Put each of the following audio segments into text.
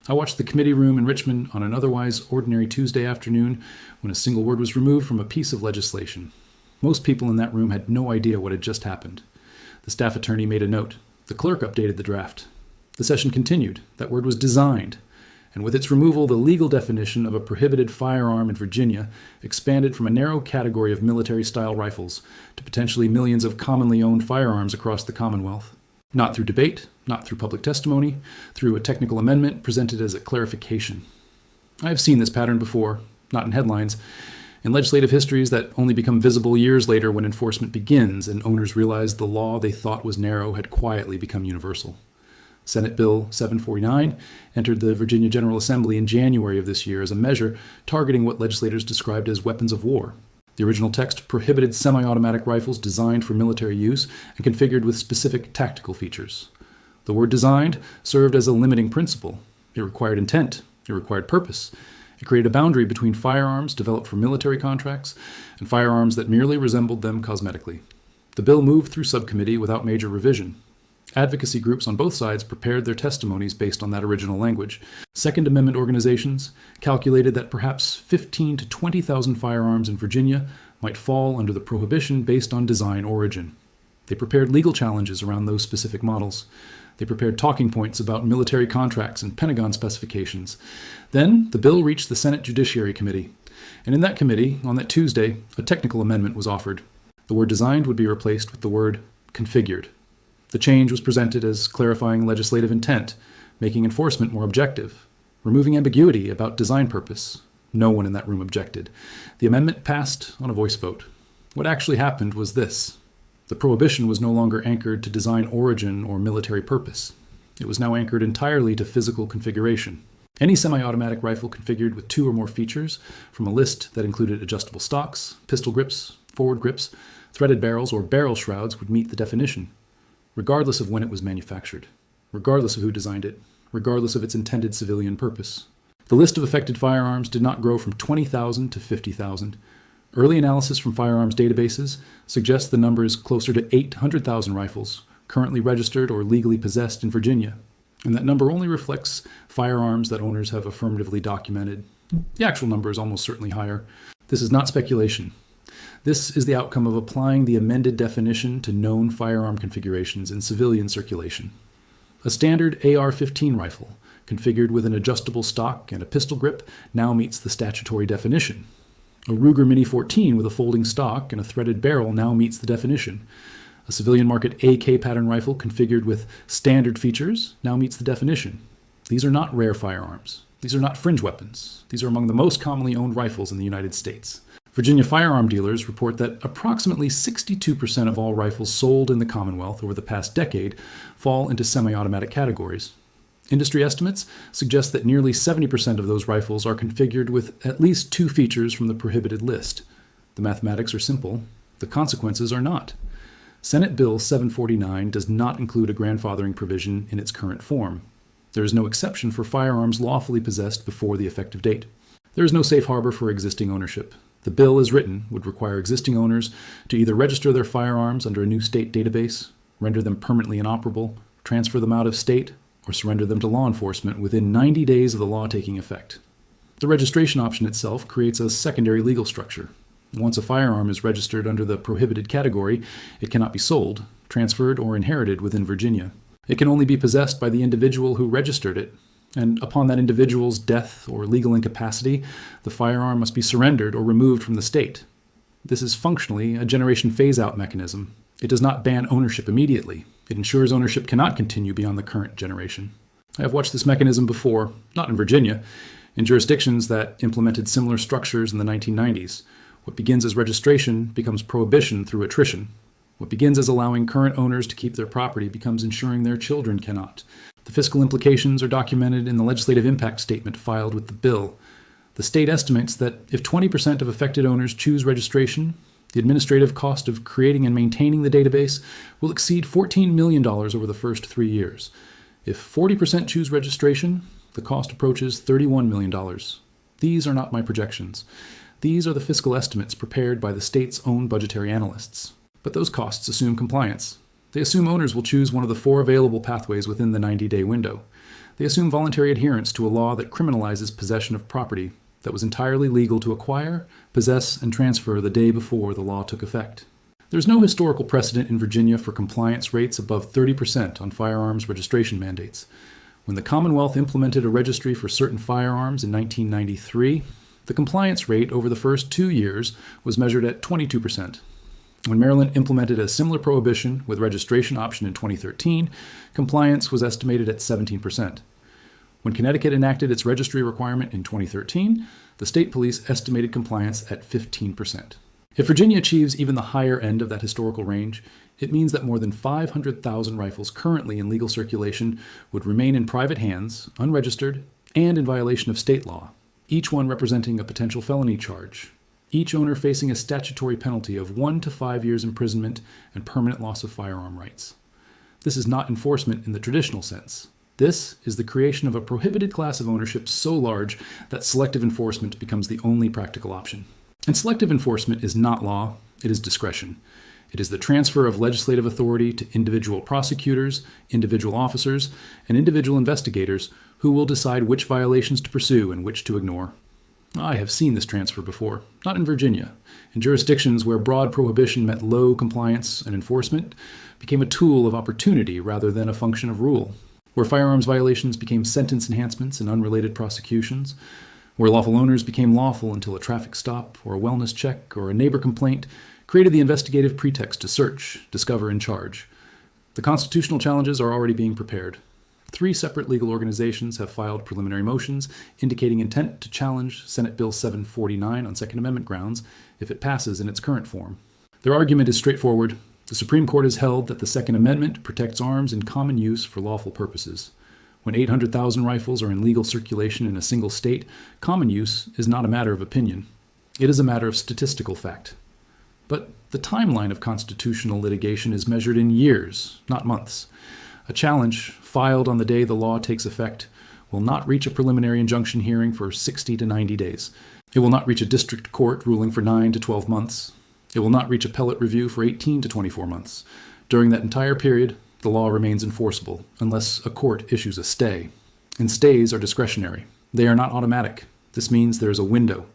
I watched the committee room in Richmond on an otherwise ordinary Tuesday afternoon when a single word was removed from a piece of legislation. Most people in that room had no idea what had just happened. The staff attorney made a note. The clerk updated the draft. The session continued. That word was designed. And with its removal, the legal definition of a prohibited firearm in Virginia expanded from a narrow category of military-style rifles to potentially millions of commonly owned firearms across the Commonwealth. Not through debate, not through public testimony, through a technical amendment presented as a clarification. I have seen this pattern before, not in headlines, in legislative histories that only become visible years later when enforcement begins and owners realize the law they thought was narrow had quietly become universal. Senate Bill 749 entered the Virginia General Assembly in January of this year as a measure targeting what legislators described as weapons of war. The original text prohibited semi-automatic rifles designed for military use and configured with specific tactical features. The word designed served as a limiting principle. It required intent. It required purpose. It created a boundary between firearms developed for military contracts and firearms that merely resembled them cosmetically. The bill moved through subcommittee without major revision. Advocacy groups on both sides prepared their testimonies based on that original language. Second Amendment organizations calculated that perhaps 15,000 to 20,000 firearms in Virginia might fall under the prohibition based on design origin. They prepared legal challenges around those specific models. They prepared talking points about military contracts and Pentagon specifications. Then the bill reached the Senate Judiciary Committee. And in that committee, on that Tuesday, a technical amendment was offered. The word designed would be replaced with the word configured. The change was presented as clarifying legislative intent, making enforcement more objective, removing ambiguity about design purpose. No one in that room objected. The amendment passed on a voice vote. What actually happened was this. The prohibition was no longer anchored to design origin or military purpose. It was now anchored entirely to physical configuration. Any semi-automatic rifle configured with 2 or more features from a list that included adjustable stocks, pistol grips, forward grips, threaded barrels, or barrel shrouds would meet the definition, regardless of when it was manufactured, regardless of who designed it, regardless of its intended civilian purpose. The list of affected firearms did not grow from 20,000 to 50,000. Early analysis from firearms databases suggests the number is closer to 800,000 rifles currently registered or legally possessed in Virginia, and that number only reflects firearms that owners have affirmatively documented. The actual number is almost certainly higher. This is not speculation. This is the outcome of applying the amended definition to known firearm configurations in civilian circulation. A standard AR-15 rifle, configured with an adjustable stock and a pistol grip, now meets the statutory definition. A Ruger Mini 14 with a folding stock and a threaded barrel now meets the definition. A civilian market AK pattern rifle configured with standard features now meets the definition. These are not rare firearms. These are not fringe weapons. These are among the most commonly owned rifles in the United States. Virginia firearm dealers report that approximately 62% of all rifles sold in the Commonwealth over the past decade fall into semi-automatic categories. Industry estimates suggest that nearly 70% of those rifles are configured with at least 2 features from the prohibited list. The mathematics are simple. The consequences are not. Senate Bill 749 does not include a grandfathering provision in its current form. There is no exception for firearms lawfully possessed before the effective date. There is no safe harbor for existing ownership. The bill, as written, would require existing owners to either register their firearms under a new state database, render them permanently inoperable, transfer them out of state, or surrender them to law enforcement within 90 days of the law taking effect. The registration option itself creates a secondary legal structure. Once a firearm is registered under the prohibited category, it cannot be sold, transferred, or inherited within Virginia. It can only be possessed by the individual who registered it, and upon that individual's death or legal incapacity, the firearm must be surrendered or removed from the state. This is functionally a generation-phaseout mechanism. It does not ban ownership immediately. It ensures ownership cannot continue beyond the current generation. I have watched this mechanism before, not in Virginia, in jurisdictions that implemented similar structures in the 1990s. What begins as registration becomes prohibition through attrition. What begins as allowing current owners to keep their property becomes ensuring their children cannot. The fiscal implications are documented in the legislative impact statement filed with the bill. The state estimates that if 20% of affected owners choose registration, the administrative cost of creating and maintaining the database will exceed $14 million over the first 3 years. If 40% choose registration, the cost approaches $31 million. These are not my projections. These are the fiscal estimates prepared by the state's own budgetary analysts. But those costs assume compliance. They assume owners will choose one of the 4 available pathways within the 90-day window. They assume voluntary adherence to a law that criminalizes possession of property that was entirely legal to acquire, possess, and transfer the day before the law took effect. There is no historical precedent in Virginia for compliance rates above 30% on firearms registration mandates. When the Commonwealth implemented a registry for certain firearms in 1993, the compliance rate over the first 2 years was measured at 22%. When Maryland implemented a similar prohibition with registration option in 2013, compliance was estimated at 17%. When Connecticut enacted its registry requirement in 2013, the state police estimated compliance at 15%. If Virginia achieves even the higher end of that historical range, it means that more than 500,000 rifles currently in legal circulation would remain in private hands, unregistered, and in violation of state law, each one representing a potential felony charge, each owner facing a statutory penalty of 1 to 5 years imprisonment and permanent loss of firearm rights. This is not enforcement in the traditional sense. This is the creation of a prohibited class of ownership so large that selective enforcement becomes the only practical option. And selective enforcement is not law, it is discretion. It is the transfer of legislative authority to individual prosecutors, individual officers, and individual investigators who will decide which violations to pursue and which to ignore. I have seen this transfer before, not in Virginia. In jurisdictions where broad prohibition meant low compliance and enforcement became a tool of opportunity rather than a function of rule. Where firearms violations became sentence enhancements and unrelated prosecutions, where lawful owners became lawful until a traffic stop or a wellness check or a neighbor complaint created the investigative pretext to search, discover, and charge. The constitutional challenges are already being prepared. 3 separate legal organizations have filed preliminary motions indicating intent to challenge Senate Bill 749 on Second Amendment grounds if it passes in its current form. Their argument is straightforward. The Supreme Court has held that the Second Amendment protects arms in common use for lawful purposes. When 800,000 rifles are in legal circulation in a single state, common use is not a matter of opinion. It is a matter of statistical fact. But the timeline of constitutional litigation is measured in years, not months. A challenge filed on the day the law takes effect will not reach a preliminary injunction hearing for 60 to 90 days. It will not reach a district court ruling for 9 to 12 months. It will not reach appellate review for 18 to 24 months. During that entire period, the law remains enforceable unless a court issues a stay. And stays are discretionary. They are not automatic. This means there is a window,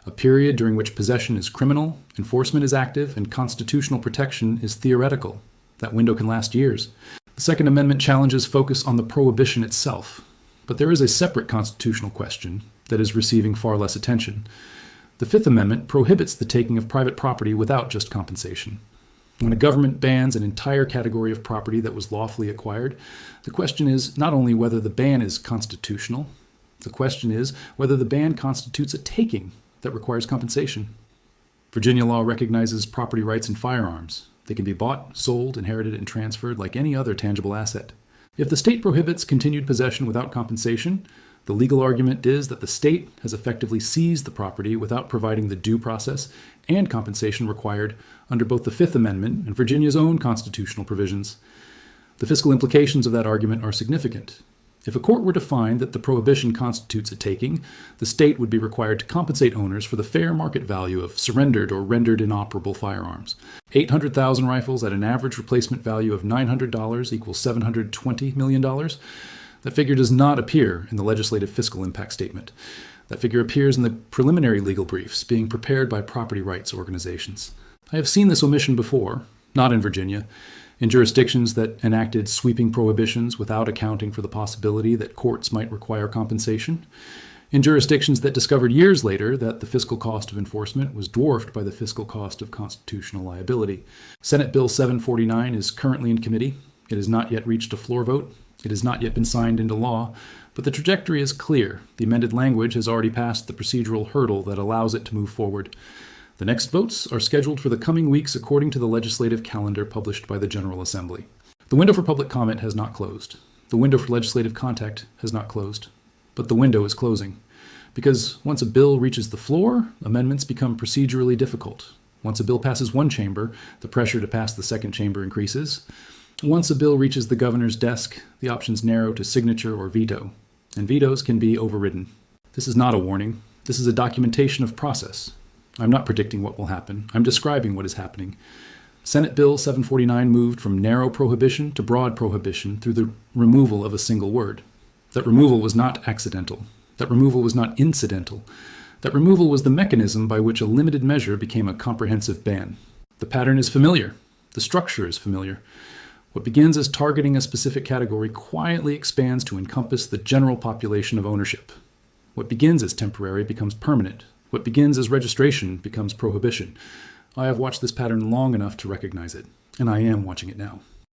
a period during which possession is criminal, enforcement is active, and constitutional protection is theoretical. That window can last years. The Second Amendment challenges focus on the prohibition itself, but there is a separate constitutional question that is receiving far less attention. The Fifth Amendment prohibits the taking of private property without just compensation. When a government bans an entire category of property that was lawfully acquired, the question is not only whether the ban is constitutional, the question is whether the ban constitutes a taking that requires compensation. Virginia law recognizes property rights in firearms. They can be bought, sold, inherited, and transferred like any other tangible asset. If the state prohibits continued possession without compensation, the legal argument is that the state has effectively seized the property without providing the due process and compensation required under both the Fifth Amendment and Virginia's own constitutional provisions. The fiscal implications of that argument are significant. If a court were to find that the prohibition constitutes a taking, the state would be required to compensate owners for the fair market value of surrendered or rendered inoperable firearms. 800,000 rifles at an average replacement value of $900 equals $720 million. That figure does not appear in the legislative fiscal impact statement. That figure appears in the preliminary legal briefs being prepared by property rights organizations. I have seen this omission before, not in Virginia, in jurisdictions that enacted sweeping prohibitions without accounting for the possibility that courts might require compensation, in jurisdictions that discovered years later that the fiscal cost of enforcement was dwarfed by the fiscal cost of constitutional liability. Senate Bill 749 is currently in committee. It has not yet reached a floor vote. It has not yet been signed into law, but the trajectory is clear. The amended language has already passed the procedural hurdle that allows it to move forward. The next votes are scheduled for the coming weeks according to the legislative calendar published by the General Assembly. The window for public comment has not closed. The window for legislative contact has not closed. But the window is closing. Because once a bill reaches the floor, amendments become procedurally difficult. Once a bill passes one chamber, the pressure to pass the second chamber increases. Once a bill reaches the governor's desk, the options narrow to signature or veto. And vetoes can be overridden. This is not a warning. This is a documentation of process. I'm not predicting what will happen. I'm describing what is happening. Senate Bill 749 moved from narrow prohibition to broad prohibition through the removal of a single word. That removal was not accidental. That removal was not incidental. That removal was the mechanism by which a limited measure became a comprehensive ban. The pattern is familiar. The structure is familiar. What begins as targeting a specific category quietly expands to encompass the general population of ownership. What begins as temporary becomes permanent. What begins as registration becomes prohibition. I have watched this pattern long enough to recognize it, and I am watching it now.